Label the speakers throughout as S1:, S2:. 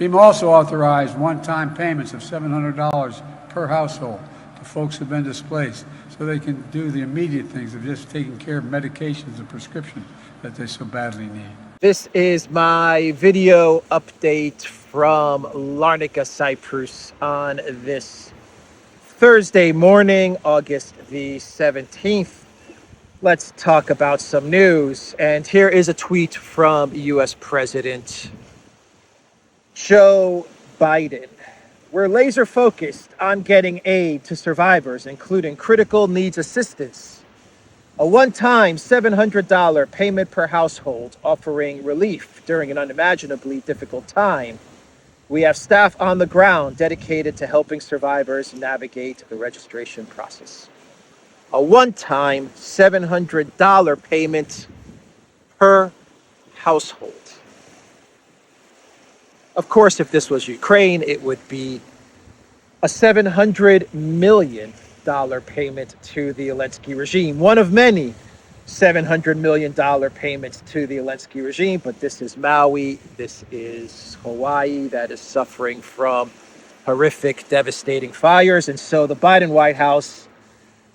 S1: FEMA also authorized one-time payments of $700 per household to folks who've been displaced so they can do the immediate things of just taking care of medications and prescriptions that they so badly need.
S2: This is my video update from Larnaca, Cyprus on this Thursday morning, August the 17th. Let's talk about some news. And here is a tweet from U.S. President Joe Biden. We're laser focused on getting aid to survivors, including critical needs assistance. A one-time $700 payment per household offering relief during an unimaginably difficult time. We have staff on the ground dedicated to helping survivors navigate the registration process. A one-time $700 payment per household. Of course, if this was Ukraine, it would be a $700 million payment to the Elensky regime. One of many $700 million payments to the Elensky regime, but this is Maui, this is Hawaii that is suffering from horrific, devastating fires. And so the Biden White House,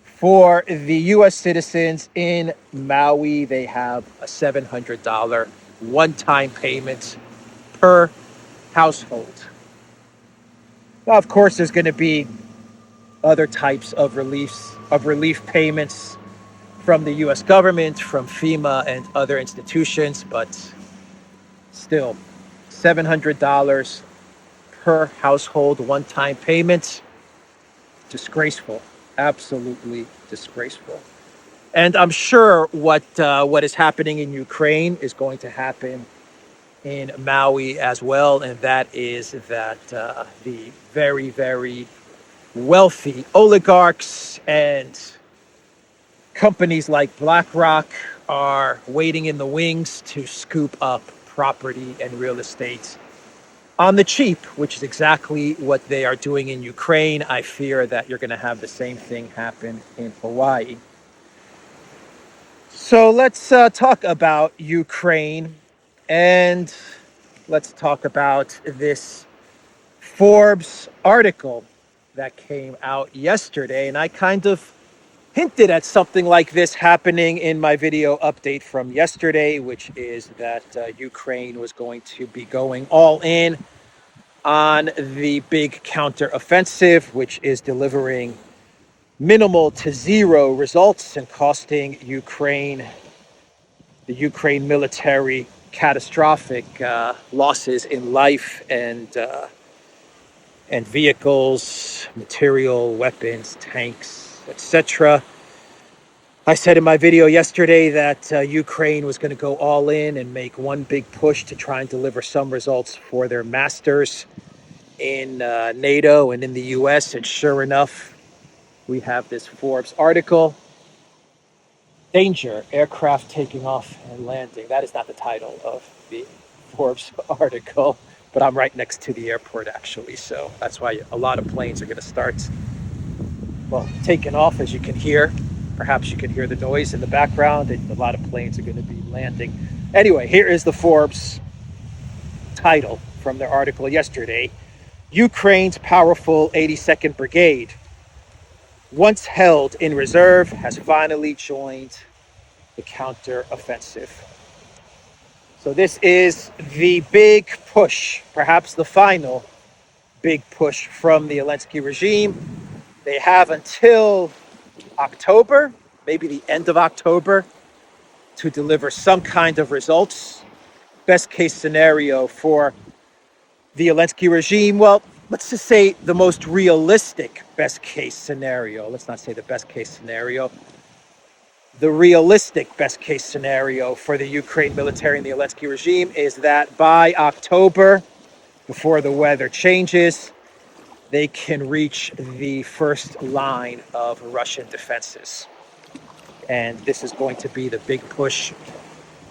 S2: for the U.S. citizens in Maui, they have a $700 one-time payment per household. Now, of course, there's going to be other types of relief payments from the U.S. government, from FEMA and other institutions, but still, $700 per household one-time payment. Disgraceful, absolutely disgraceful. And I'm sure what is happening in Ukraine is going to happen in Maui as well, and that is that the very, very wealthy oligarchs and companies like BlackRock are waiting in the wings to scoop up property and real estate on the cheap, which is exactly what they are doing in Ukraine. I fear that you're going to have the same thing happen in Hawaii. So let's talk about Ukraine. And let's talk about this Forbes article that came out yesterday. And I kind of hinted at something like this happening in my video update from yesterday, which is that Ukraine was going to be going all in on the big counteroffensive, which is delivering minimal to zero results and costing the Ukraine military catastrophic losses in life and vehicles, material, weapons, tanks, etc. I said in my video yesterday that Ukraine was going to go all in and make one big push to try and deliver some results for their masters in NATO and in the US. And sure enough, we have this Forbes article. Danger, aircraft taking off and landing. That is not the title of the Forbes article, but I'm right next to the airport, actually. So that's why a lot of planes are going to start, well, taking off, as you can hear. Perhaps you can hear the noise in the background, and a lot of planes are going to be landing. Anyway, here is the Forbes title from their article yesterday. Ukraine's powerful 82nd Brigade, once held in reserve, has finally joined the counteroffensive. So this is the big push, perhaps the final big push from the Elensky regime. They have until October, maybe the end of October, to deliver some kind of results. Best case scenario for the Elensky regime, well, let's just say the most realistic best case scenario. Let's not say the best case scenario. The realistic best case scenario for the Ukraine military and the Elensky regime is that by October, before the weather changes, they can reach the first line of Russian defenses. And this is going to be the big push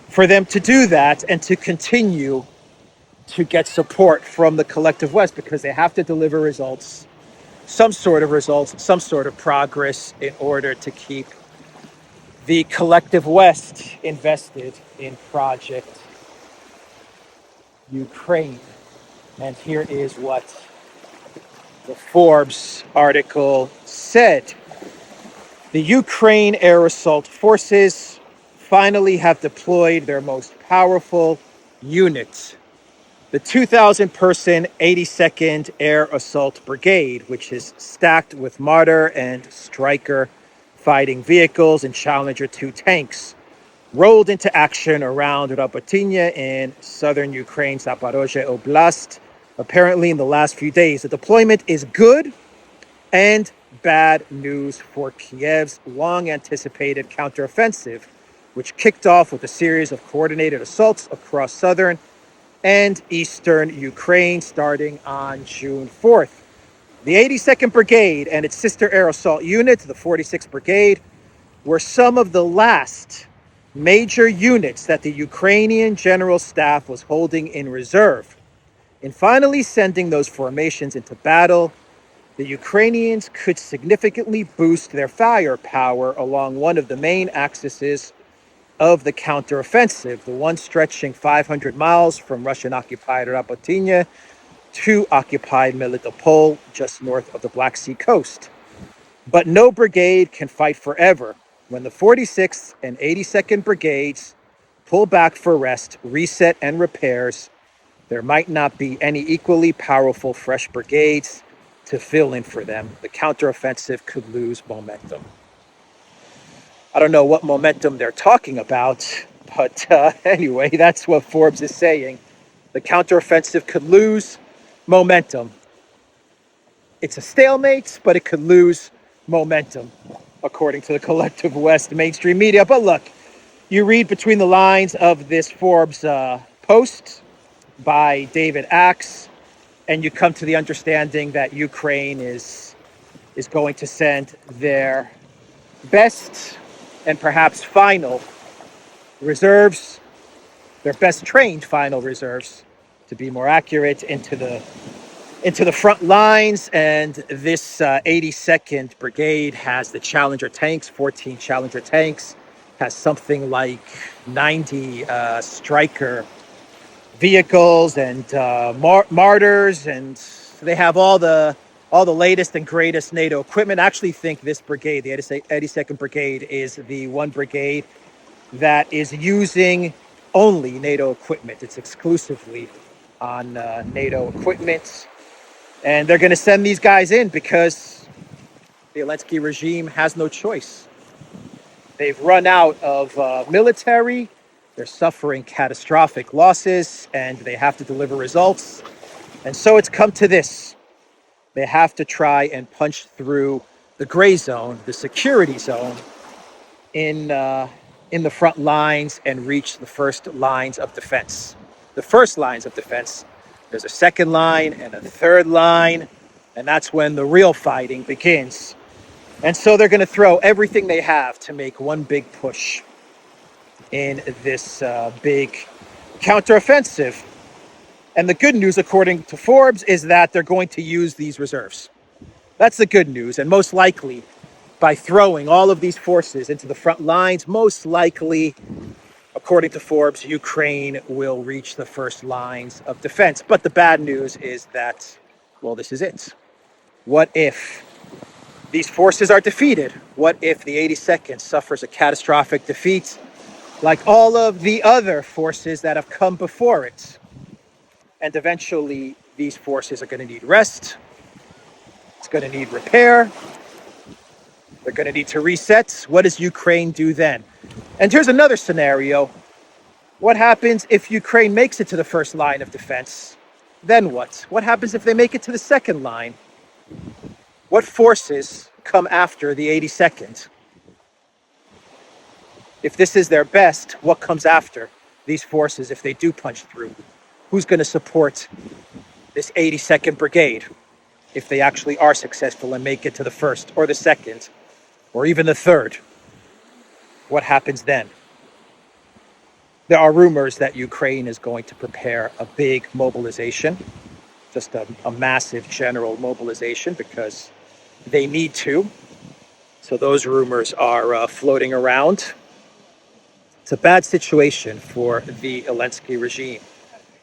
S2: for them to do that and to continue to get support from the collective West, because they have to deliver results, some sort of progress in order to keep the collective West invested in Project Ukraine. And here is what the Forbes article said. The Ukraine air assault forces finally have deployed their most powerful unit, the 2,000-person 82nd Air Assault Brigade, which is stacked with Marder and Stryker fighting vehicles and Challenger 2 tanks, rolled into action around Rabotynya in southern Ukraine, Zaporozhye Oblast, apparently in the last few days. The deployment is good and bad news for Kiev's long-anticipated counteroffensive, which kicked off with a series of coordinated assaults across southern and eastern Ukraine starting on June 4th. The 82nd Brigade and its sister air assault unit, the 46th Brigade, were some of the last major units that the Ukrainian General Staff was holding in reserve. In finally sending those formations into battle, the Ukrainians could significantly boost their firepower along one of the main axes of the counteroffensive, the one stretching 500 miles from Russian-occupied Rabotynya to occupied Melitopol, just north of the Black Sea coast. But no brigade can fight forever. When the 46th and 82nd Brigades pull back for rest, reset, and repairs, there might not be any equally powerful fresh brigades to fill in for them. The counteroffensive could lose momentum. I don't know what momentum they're talking about, but anyway, that's what Forbes is saying. The counteroffensive could lose momentum. It's a stalemate, but it could lose momentum, according to the collective West mainstream media. But look, you read between the lines of this Forbes post by David Axe, and you come to the understanding that Ukraine is going to send their best and perhaps final reserves, their best trained final reserves, to be more accurate, into the front lines. And this 82nd Brigade has the Challenger tanks, 14 Challenger tanks, has something like 90 Stryker vehicles and Martyrs, and they have all the latest and greatest NATO equipment. I actually think this brigade, the 82nd Brigade, is the one brigade that is using only NATO equipment. It's exclusively on NATO equipment. And they're going to send these guys in because the Elensky regime has no choice. They've run out of military. They're suffering catastrophic losses, and they have to deliver results. And so it's come to this. They have to try and punch through the gray zone, the security zone, in the front lines and reach the first lines of defense. The first lines of defense. There's a second line and a third line, and that's when the real fighting begins. And so they're going to throw everything they have to make one big push in this big counteroffensive. And the good news, according to Forbes, is that they're going to use these reserves. That's the good news. And most likely, by throwing all of these forces into the front lines, most likely, according to Forbes, Ukraine will reach the first lines of defense. But the bad news is that, well, this is it. What if these forces are defeated? What if the 82nd suffers a catastrophic defeat, like all of the other forces that have come before it? And eventually, these forces are going to need rest. It's going to need repair. They're going to need to reset. What does Ukraine do then? And here's another scenario. What happens if Ukraine makes it to the first line of defense? Then what? What happens if they make it to the second line? What forces come after the 82nd? If this is their best, what comes after these forces if they do punch through? Who's going to support this 82nd Brigade if they actually are successful and make it to the first or the second or even the third? What happens then? There are rumors that Ukraine is going to prepare a big mobilization, just a massive general mobilization, because they need to. So those rumors are floating around. It's a bad situation for the Elensky regime.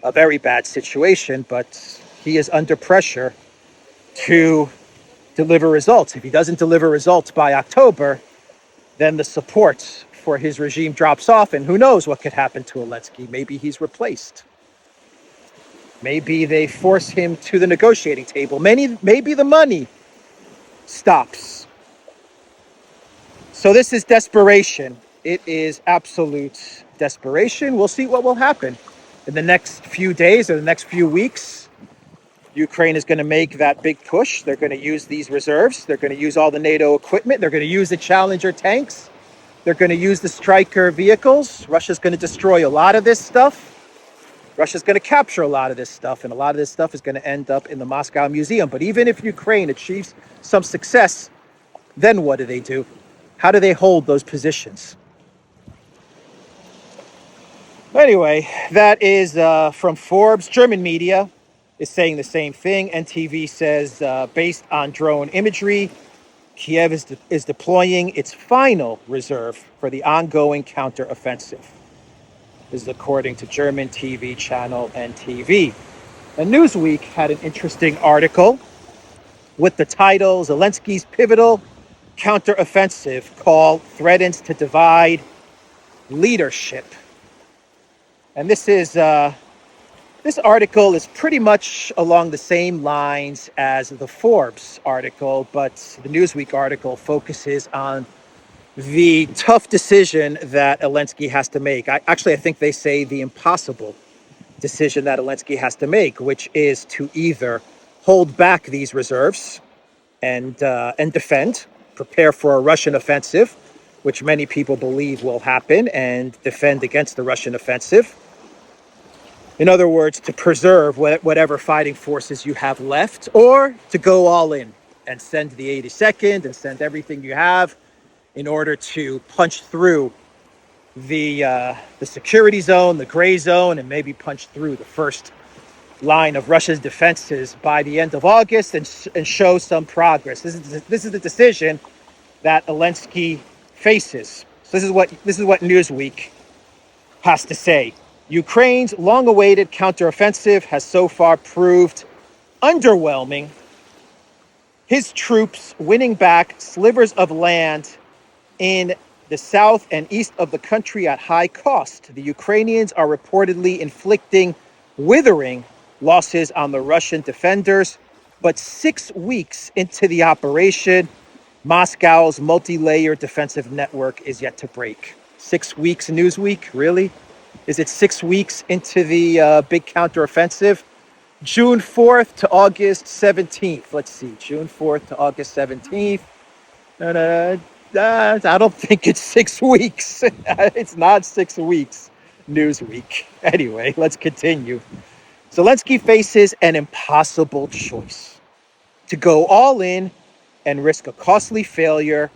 S2: A very bad situation, but he is under pressure to deliver results. If he doesn't deliver results by October, then the support for his regime drops off, and who knows what could happen to Elensky. Maybe he's replaced. Maybe they force him to the negotiating table. Maybe the money stops. So this is desperation. It is absolute desperation. We'll see what will happen in the next few days or the next few weeks. Ukraine is going to make that big push. They're going to use these reserves. They're going to use all the NATO equipment. They're going to use the Challenger tanks. They're going to use the Stryker vehicles. Russia's going to destroy a lot of this stuff. Russia's going to capture a lot of this stuff, and a lot of this stuff is going to end up in the Moscow Museum. But even if Ukraine achieves some success, then what do? How do they hold those positions? Anyway, that is from Forbes. German media is saying the same thing. NTV says, based on drone imagery, Kiev is deploying its final reserve for the ongoing counteroffensive. This is according to German TV channel NTV. And Newsweek had an interesting article with the title, Zelensky's pivotal counteroffensive call threatens to divide leadership. And this article is pretty much along the same lines as the Forbes article, but the Newsweek article focuses on the tough decision that Elensky has to make. I think they say the impossible decision that Elensky has to make, which is to either hold back these reserves and defend, prepare for a Russian offensive, which many people believe will happen, and defend against the Russian offensive. In other words, to preserve whatever fighting forces you have left, or to go all in and send the 82nd and send everything you have in order to punch through the security zone, the gray zone, and maybe punch through the first line of Russia's defenses by the end of August and show some progress. This is the decision that Elensky faces. So this is what Newsweek has to say. Ukraine's long-awaited counteroffensive has so far proved underwhelming. His troops winning back slivers of land in the south and east of the country at high cost. The Ukrainians are reportedly inflicting withering losses on the Russian defenders, but 6 weeks into the operation, Moscow's multi-layered defensive network is yet to break. 6 weeks, Newsweek, really? Is it 6 weeks into the big counteroffensive? June 4th to August 17th. Let's see, June 4th to August 17th. I don't think it's 6 weeks. It's not 6 weeks, Newsweek. Anyway, let's continue. Zelensky faces an impossible choice: to go all in and risk a costly failure,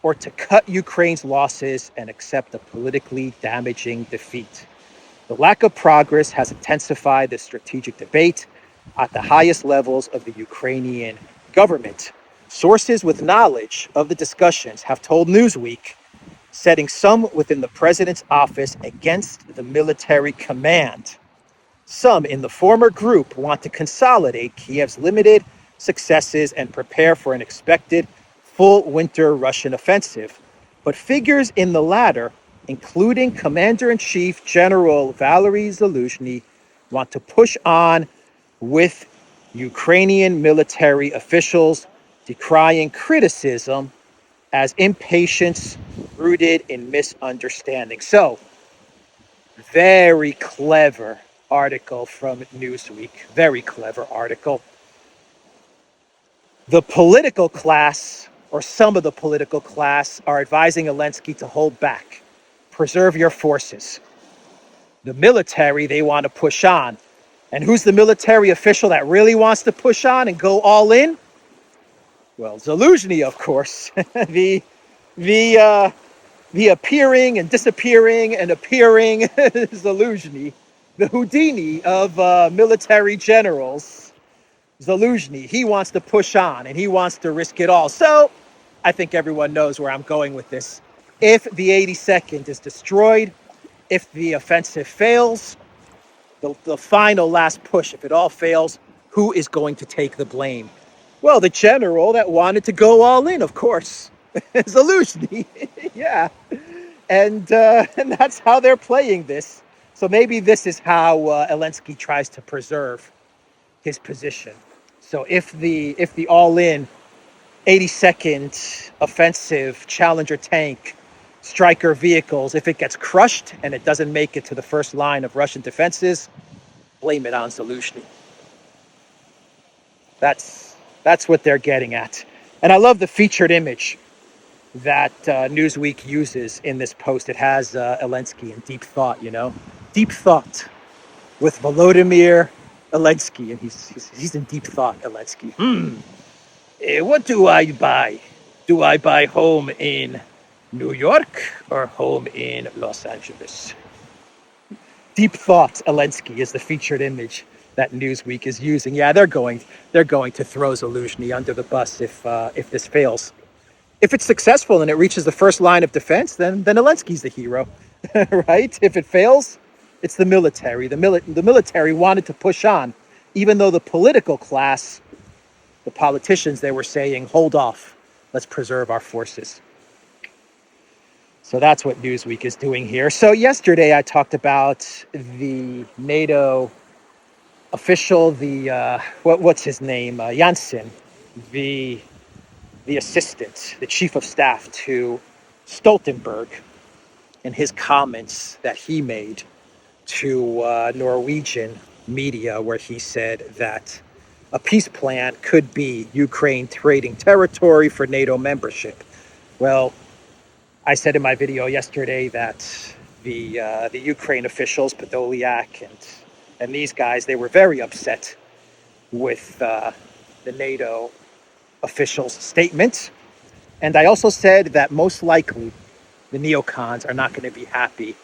S2: or to cut Ukraine's losses and accept a politically damaging defeat. The lack of progress has intensified the strategic debate at the highest levels of the Ukrainian government. Sources with knowledge of the discussions have told Newsweek, setting some within the president's office against the military command. Some in the former group want to consolidate Kiev's limited successes and prepare for an expected full winter Russian offensive. But figures in the latter, including Commander-in-Chief General Valery Zaluzhny, want to push on with Ukrainian military officials, decrying criticism as impatience rooted in misunderstanding. So, very clever article from Newsweek. Very clever article. The political class, or some of the political class, are advising Elensky to hold back, preserve your forces. The military, they want to push on. And who's the military official that really wants to push on and go all in? Well, Zaluzhny, of course. the appearing and disappearing and appearing Zaluzhny, the Houdini of military generals. Zaluzhny, he wants to push on and he wants to risk it all. So I think everyone knows where I'm going with this. If the 82nd is destroyed, if the offensive fails, the final last push, if it all fails, who is going to take the blame? Well, the general that wanted to go all in, of course. Zaluzhny. Yeah. And that's how they're playing this. So maybe this is how Elensky tries to preserve his position. So if the all-in 82nd offensive Challenger tank Striker vehicles, if it gets crushed and it doesn't make it to the first line of Russian defenses, blame it on Zaluzhny. That's what they're getting at. And I love the featured image that Newsweek uses in this post. It has Elensky in deep thought, deep thought with Volodymyr Elensky, and he's in deep thought. Elensky. What do I buy? Do I buy home in New York or home in Los Angeles? Deep thought. Elensky is the featured image that Newsweek is using. Yeah, they're going to throw Zaluzhny under the bus if this fails. If it's successful and it reaches the first line of defense, then Elensky's the hero, right? If it fails, it's the military. The military wanted to push on, even though the political class, the politicians, they were saying, hold off, let's preserve our forces. So that's what Newsweek is doing here. So yesterday I talked about the NATO official, what's his name, Janssen, the assistant, the chief of staff to Stoltenberg, and his comments that he made to Norwegian media, where he said that a peace plan could be Ukraine trading territory for NATO membership. Well, I said in my video yesterday that the Ukraine officials, Podolyak and these guys, they were very upset with the NATO officials' statement. And I also said that most likely the neocons are not going to be happy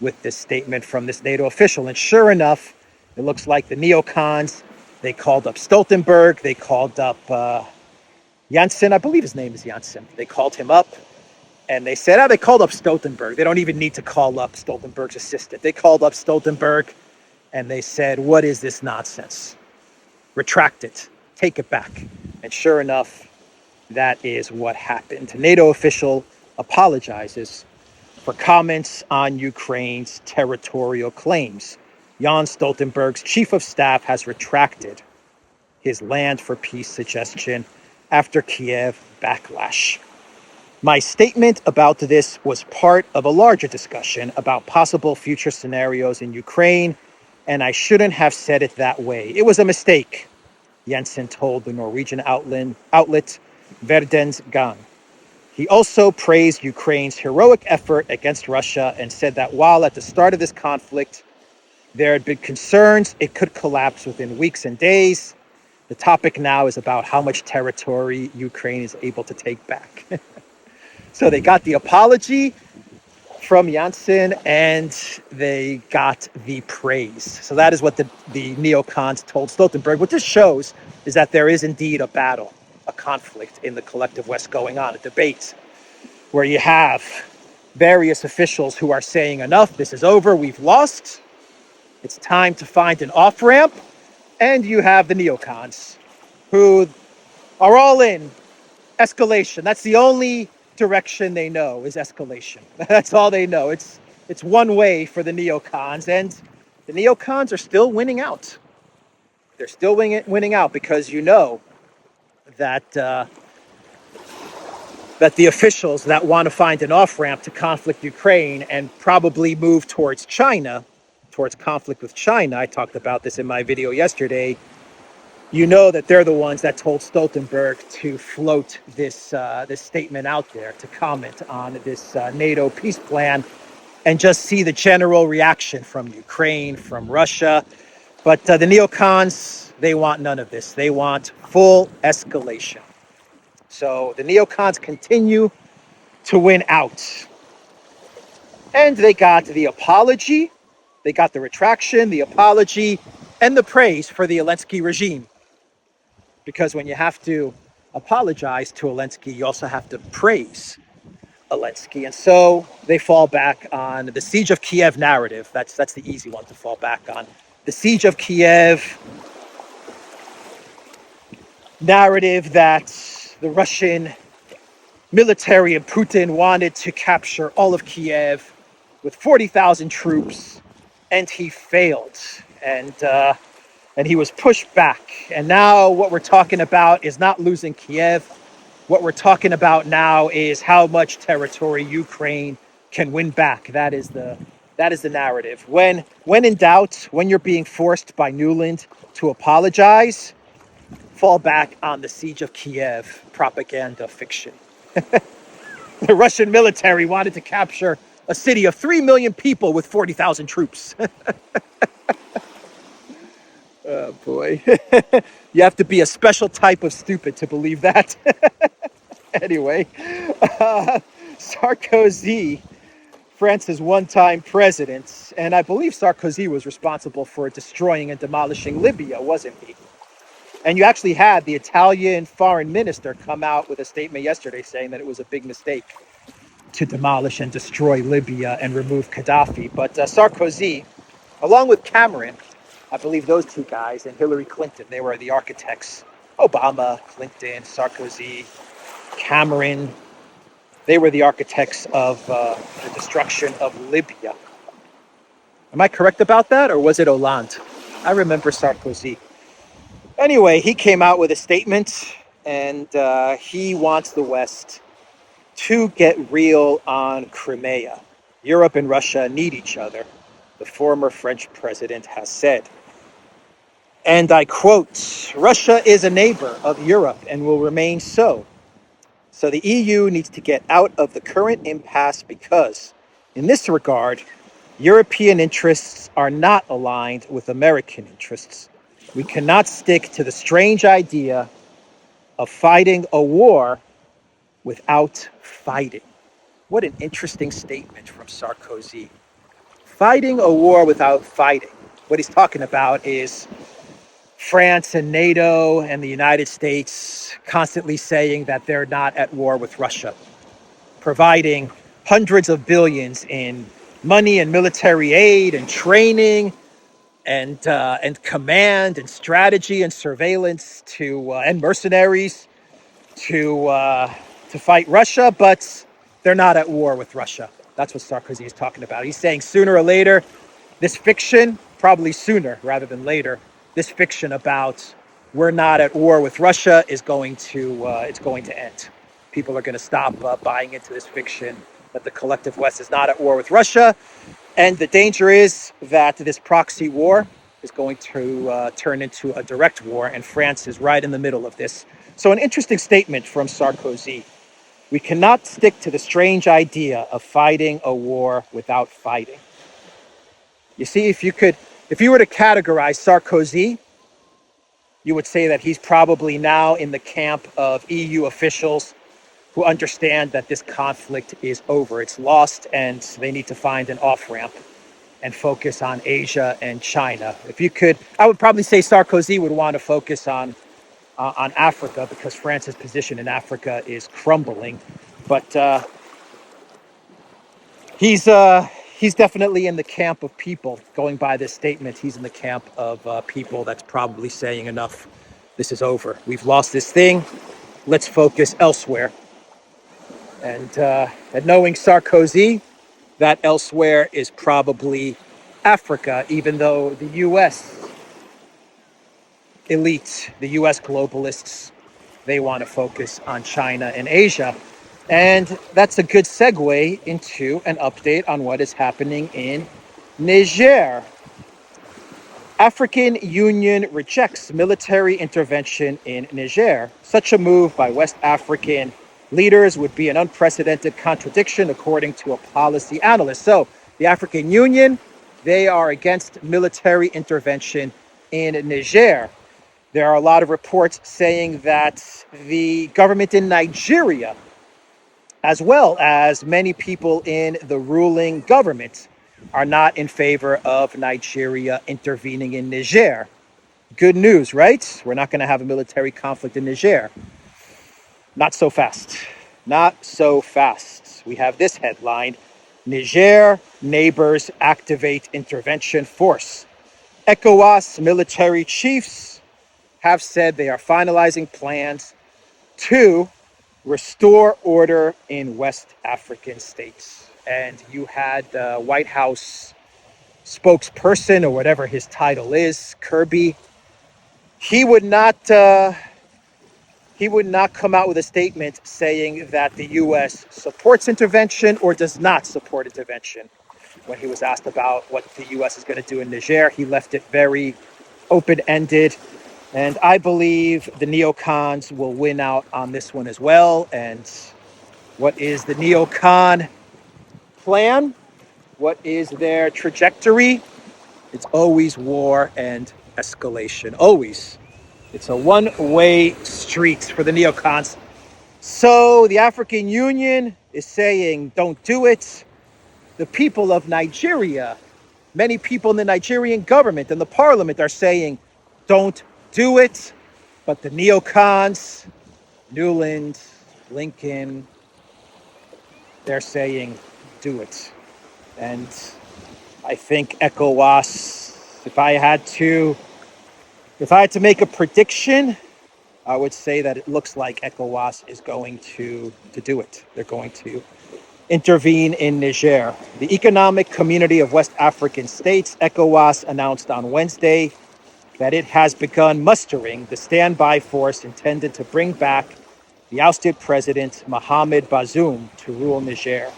S2: with this statement from this NATO official. And sure enough, it looks like the neocons, they called up Stoltenberg, they called up Janssen, I believe his name is Janssen. They called him up and they said, they called up Stoltenberg. They don't even need to call up Stoltenberg's assistant. They called up Stoltenberg and they said, what is this nonsense? Retract it, take it back. And sure enough, that is what happened. A NATO official apologizes for comments on Ukraine's territorial claims. Jens Stoltenberg's chief of staff has retracted his land for peace suggestion after Kiev backlash. My statement about this was part of a larger discussion about possible future scenarios in Ukraine, and I shouldn't have said it that way. It was a mistake, Jensen told the Norwegian outlet Verdens Gang. He also praised Ukraine's heroic effort against Russia and said that while at the start of this conflict, there had been concerns it could collapse within weeks and days, the topic now is about how much territory Ukraine is able to take back. So they got the apology from Janssen and they got the praise. So that is what the neocons told Stoltenberg. What this shows is that there is indeed a battle, a conflict in the collective West going on, a debate where you have various officials who are saying enough, this is over, we've lost, it's time to find an off-ramp. And you have the neocons who are all in escalation. That's the only direction they know is escalation. That's all they know. It's one way for the neocons, and the neocons are still winning out. They're still winning out because you know that that the officials that want to find an off-ramp to conflict Ukraine and probably move towards China, towards conflict with China, I talked about this in my video yesterday, you know that they're the ones that told Stoltenberg to float this statement out there, to comment on this NATO peace plan and just see the general reaction from Ukraine, from Russia. But the neocons, they want none of this. They want full escalation. So the neocons continue to win out. And they got the apology, they got the retraction, the apology, and the praise for the Elensky regime. Because when you have to apologize to Elensky, you also have to praise Elensky. And so they fall back on the Siege of Kiev narrative. That's the easy one to fall back on. The Siege of Kiev narrative that the Russian military and Putin wanted to capture all of Kiev with 40,000 troops, and he failed. And he was pushed back. And now what we're talking about is not losing Kiev. What we're talking about now is how much territory Ukraine can win back. That is the narrative. When in doubt, when you're being forced by Newland to apologize, fall back on the siege of Kiev propaganda fiction. The Russian military wanted to capture a city of 3 million people with 40,000 troops. Oh boy. You have to be a special type of stupid to believe that. Anyway, Sarkozy, France's one-time president, and I believe Sarkozy was responsible for destroying and demolishing Libya, wasn't he? And you actually had the Italian foreign minister come out with a statement yesterday saying that it was a big mistake to demolish and destroy Libya and remove Gaddafi. But Sarkozy, along with Cameron, I believe those two guys, and Hillary Clinton, they were the architects. Obama, Clinton, Sarkozy, Cameron, they were the architects of the destruction of Libya. Am I correct about that, or was it Hollande? I remember Sarkozy. Anyway, he came out with a statement, and he wants the West to get real on Crimea. Europe and Russia need each other, the former French president has said. And I quote, Russia is a neighbor of Europe and will remain so. So the EU needs to get out of the current impasse because, in this regard, European interests are not aligned with American interests. We cannot stick to the strange idea of fighting a war without fighting. What an interesting statement from Sarkozy. Fighting a war without fighting. What he's talking about is France and NATO and the United States constantly saying that they're not at war with Russia, providing hundreds of billions in money and military aid and training and command and strategy and surveillance to and mercenaries to fight Russia, but they're not at war with Russia. That's what Sarkozy is talking about. He's saying sooner or later, this fiction, probably sooner rather than later, this fiction about we're not at war with Russia is going to end. People are going to stop buying into this fiction that the collective West is not at war with Russia, and the danger is that this proxy war is going to turn into a direct war, and France is right in the middle of this. So an interesting statement from Sarkozy. We cannot stick to the strange idea of fighting a war without fighting. You see, if you were to categorize Sarkozy, you would say that he's probably now in the camp of EU officials who understand that this conflict is over. It's lost, and they need to find an off-ramp and focus on Asia and China. I would probably say Sarkozy would want to focus on Africa because France's position in Africa is crumbling. But he's definitely in the camp of people, going by this statement, he's in the camp of people that's probably saying enough. This is over. We've lost this thing. Let's focus elsewhere. And knowing Sarkozy, that elsewhere is probably Africa, even though the U.S. elite, the U.S. globalists, they want to focus on China and Asia. And that's a good segue into an update on what is happening in Niger. African Union rejects military intervention in Niger. Such a move by West African leaders would be an unprecedented contradiction, according to a policy analyst. So the African Union, they are against military intervention in Niger. There are a lot of reports saying that the government in Nigeria, as well as many people in the ruling government, are not in favor of Nigeria intervening in Niger. Good news, right? We're not going to have a military conflict in Niger. Not so fast. Not so fast. We have this headline: Niger neighbors activate intervention force. ECOWAS military chiefs have said they are finalizing plans to restore order in West African states. And you had the White House spokesperson, or whatever his title is, Kirby. He would not come out with a statement saying that the U.S. supports intervention or does not support intervention. When he was asked about what the U.S. is going to do in Niger, he left it very open-ended. And I believe the neocons will win out on this one as well. And what is the neocon plan? What is their trajectory? It's always war and escalation. Always. It's a one-way street for the neocons. So the African Union is saying, don't do it. The people of Nigeria, many people in the Nigerian government and the parliament are saying, don't do it. But the neocons, Newland, Lincoln, they're saying, do it. And I think ECOWAS, if I had to make a prediction, I would say that it looks like ECOWAS is going to do it. They're going to intervene in Niger. The Economic Community of West African States, ECOWAS, announced on Wednesday that it has begun mustering the standby force intended to bring back the ousted president Mohamed Bazoum to rule Niger.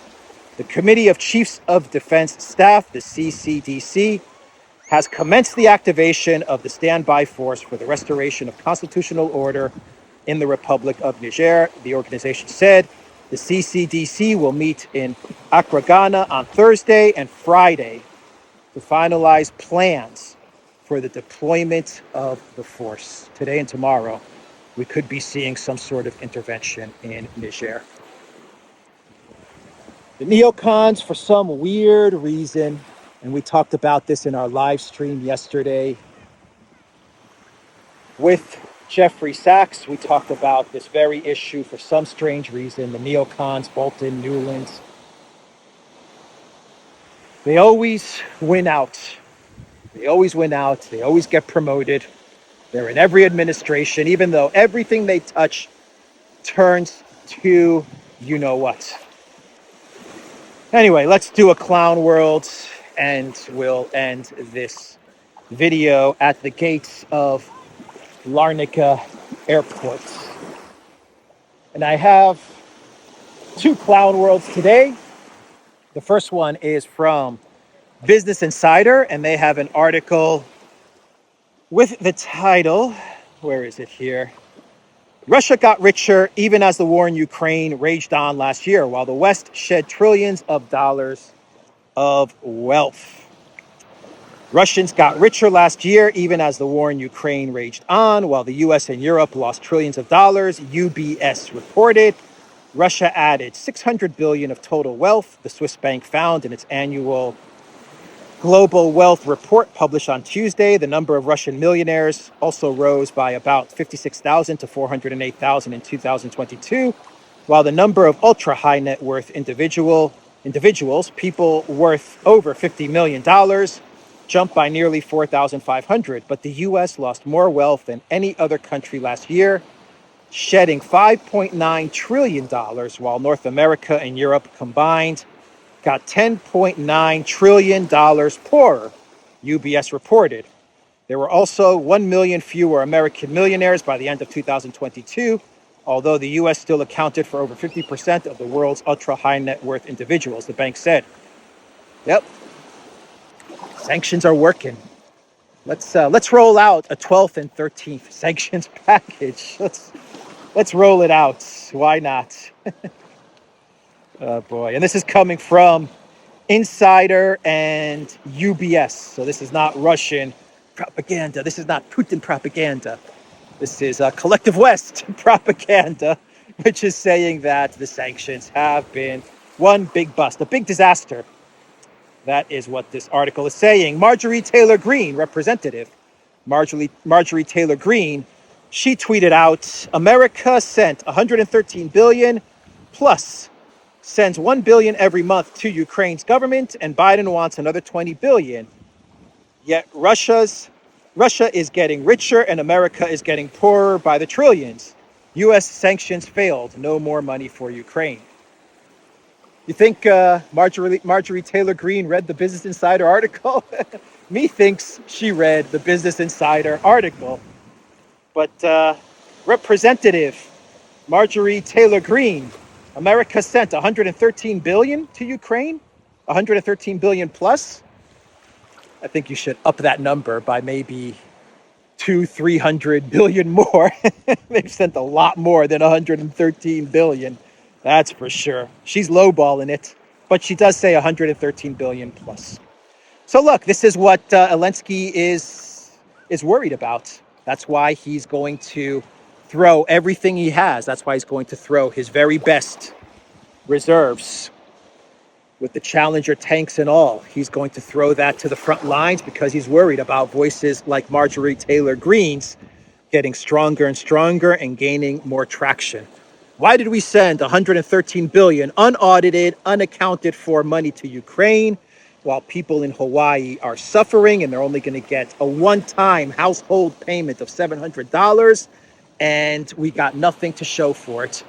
S2: The Committee of Chiefs of Defense Staff, the CCDC, has commenced the activation of the standby force for the restoration of constitutional order in the Republic of Niger. The organization said the CCDC will meet in Accra, Ghana on Thursday and Friday to finalize plans for the deployment of the force. Today and tomorrow, we could be seeing some sort of intervention in Niger. The neocons, for some weird reason, and we talked about this in our live stream yesterday with Jeffrey Sachs, we talked about this very issue. For some strange reason, the neocons, Bolton, Newland, they always win out. They always win out. They always get promoted. They're in every administration, even though everything they touch turns to you know what. Anyway, let's do a clown world, and we'll end this video at the gates of Larnaca Airport. And I have two clown worlds today. The first one is from Business Insider, and they have an article with the title, where is it here? Russia got richer even as the war in Ukraine raged on last year, while the West shed trillions of dollars of wealth. Russians got richer last year even as the war in Ukraine raged on, while the US and Europe lost trillions of dollars, UBS reported. Russia added 600 billion of total wealth, the Swiss bank found in its annual Global Wealth Report published on Tuesday. The number of Russian millionaires also rose by about 56,000 to 408,000 in 2022, while the number of ultra-high net worth individuals, people worth over $50 million, jumped by nearly 4,500. But the U.S. lost more wealth than any other country last year, shedding $5.9 trillion, while North America and Europe combined got $10.9 trillion poorer, UBS reported. There were also 1 million fewer American millionaires by the end of 2022, although the U.S. still accounted for over 50% of the world's ultra-high net worth individuals, the bank said. Yep, sanctions are working. Let's roll out a 12th and 13th sanctions package. Let's roll it out. Why not? Oh boy. And this is coming from Insider and UBS. So this is not Russian propaganda. This is not Putin propaganda. This is Collective West propaganda, which is saying that the sanctions have been one big bust, a big disaster. That is what this article is saying. Marjorie Taylor Greene, representative Marjorie Taylor Greene, she tweeted out, America sent 113 billion plus sends 1 billion every month to Ukraine's government, and Biden wants another 20 billion. Yet Russia's Russia is getting richer and America is getting poorer by the trillions. U.S. sanctions failed. No more money for Ukraine. You think Marjorie Taylor Greene read the Business Insider article? Methinks she read the Business Insider article. But Representative Marjorie Taylor Greene, America sent 113 billion to Ukraine, 113 billion plus. I think you should up that number by maybe 200-300 billion more. They've sent a lot more than 113 billion. That's for sure. She's lowballing it, but she does say 113 billion plus. So look, this is what Elensky is worried about. That's why he's going to throw everything he has. That's why he's going to throw his very best reserves with the Challenger tanks and all. He's going to throw that to the front lines because he's worried about voices like Marjorie Taylor Greene's getting stronger and stronger and gaining more traction. Why did we send 113 billion unaudited, unaccounted for money to Ukraine while people in Hawaii are suffering and they're only going to get a one-time household payment of $700 and we got nothing to show for it?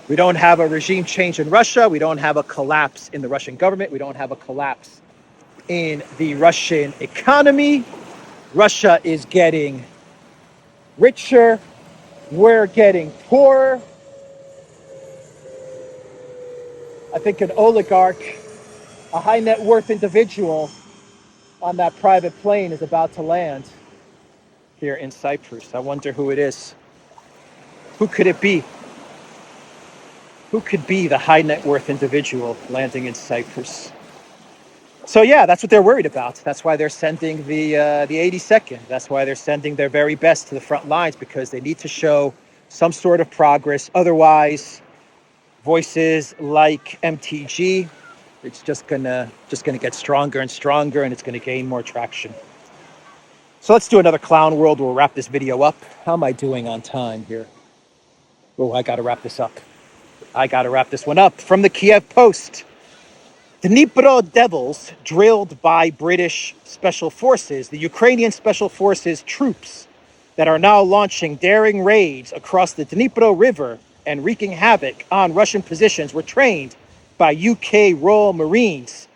S2: We don't have a regime change in Russia. We don't have a collapse in the Russian government. We don't have a collapse in the Russian economy. Russia is getting richer. We're getting poorer. I think an oligarch, a high net worth individual on that private plane is about to land here in Cyprus. I wonder who it is. Who could it be? Who could be the high net worth individual landing in Cyprus? So yeah, that's what they're worried about. That's why they're sending the 82nd. That's why they're sending their very best to the front lines, because they need to show some sort of progress. Otherwise, voices like MTG, it's just gonna get stronger and stronger, and it's gonna gain more traction. So let's do another clown world. We'll wrap this video up. How am I doing on time here? Oh, I gotta wrap this up. I gotta wrap this one up. From the Kiev Post. Dnipro Devils drilled by British Special Forces. The Ukrainian Special Forces troops that are now launching daring raids across the Dnipro River and wreaking havoc on Russian positions were trained by UK Royal Marines.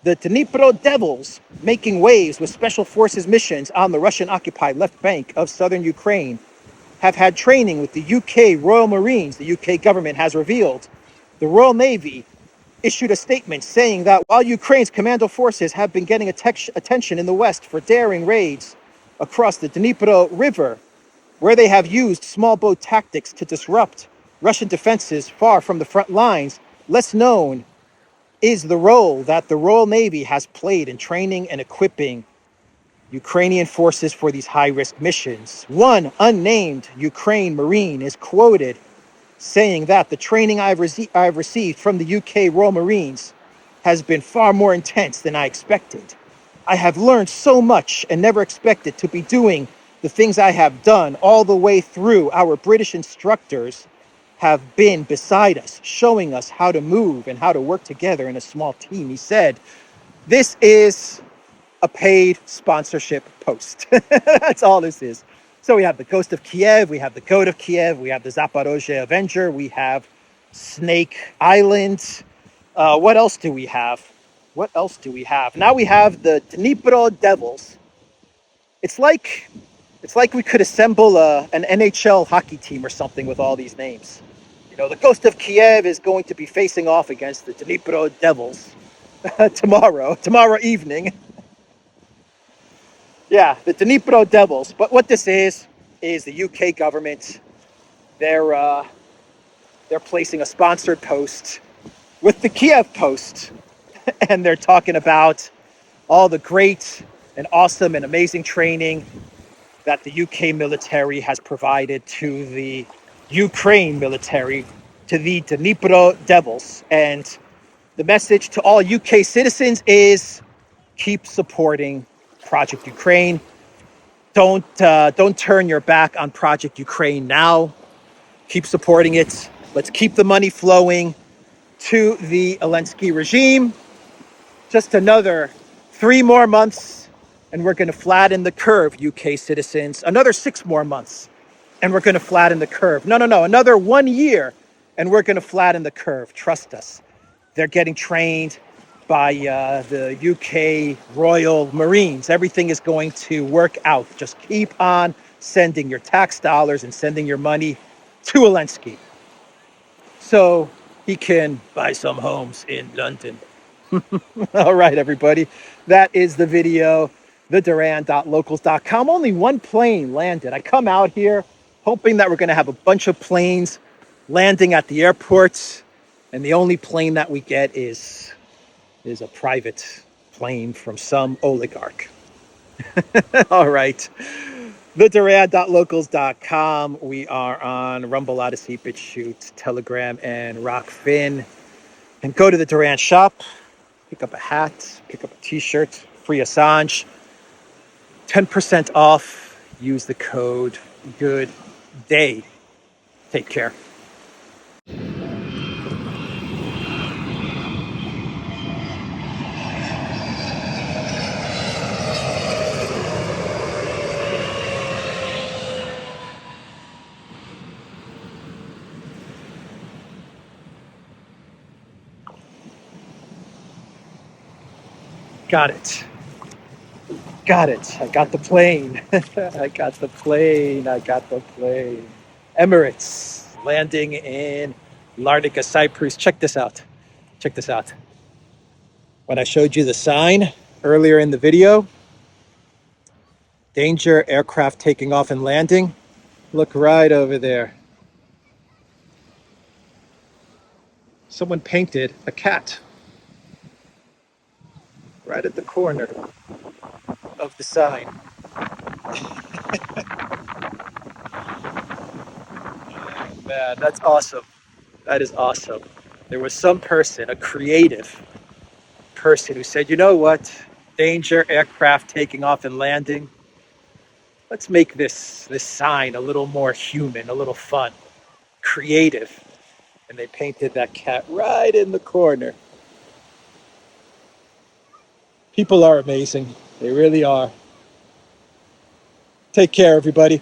S2: The Dnipro Devils, making waves with Special Forces missions on the Russian-occupied left bank of southern Ukraine, have had training with the UK Royal Marines. The UK government has revealed. The Royal Navy issued a statement saying that while Ukraine's commando forces have been getting attention in the West for daring raids across the Dnipro River, where they have used small boat tactics to disrupt Russian defenses far from the front lines, less known is the role that the Royal Navy has played in training and equipping Ukrainian forces for these high-risk missions. One unnamed Ukraine Marine is quoted saying that the training I've received from the UK Royal Marines has been far more intense than I expected. I have learned so much and never expected to be doing the things I have done all the way through. Our British instructors have been beside us, showing us how to move and how to work together in a small team. He said, this is a paid sponsorship post. That's all this is. So we have the Ghost of Kiev, we have the Goat of Kiev, we have the Zaporozhye Avenger, we have Snake Island. What else do we have? What else do we have? Now we have the Dnipro Devils. It's like we could assemble an NHL hockey team or something with all these names. You know, the Ghost of Kiev is going to be facing off against the Dnipro Devils tomorrow evening. Yeah, the Dnipro Devils. But what this is the UK government. They're placing a sponsored post with the Kiev Post, and they're talking about all the great and awesome and amazing training that the UK military has provided to the Ukraine military, to the Dnipro Devils. And the message to all UK citizens is keep supporting Project Ukraine. Don't turn your back on Project Ukraine now. Keep supporting it. Let's keep the money flowing to the Elensky regime. Just another 3 more months and we're going to flatten the curve, UK citizens. Another 6 more months, and we're going to flatten the curve. No, another 1 year, and we're going to flatten the curve. Trust us. They're getting trained by the UK Royal Marines. Everything is going to work out. Just keep on sending your tax dollars and sending your money to Elensky so he can buy some homes in London. All right, everybody. That is the video, the Duran.locals.com. Only one plane landed. I come out here hoping that we're going to have a bunch of planes landing at the airports, and the only plane that we get is a private plane from some oligarch. All right. The Duran.locals.com. We are on Rumble, ODYSEE, BitChute, Telegram, and Rockfin. And go to the Duran shop. Pick up a hat, pick up a t-shirt, free Assange, 10% off. Use the code Good Day. Take care. Got it. Got it. I got the plane. I got the plane. I got the plane. Emirates landing in Larnaca, Cyprus. Check this out. Check this out. When I showed you the sign earlier in the video, danger, aircraft taking off and landing. Look right over there. Someone painted a cat right at the corner of the sign. Man, that's awesome. That is awesome. There was some person, a creative person, who said, you know what? Danger, aircraft taking off and landing. Let's make this sign a little more human, a little fun, creative. And they painted that cat right in the corner. People are amazing. They really are. Take care, everybody.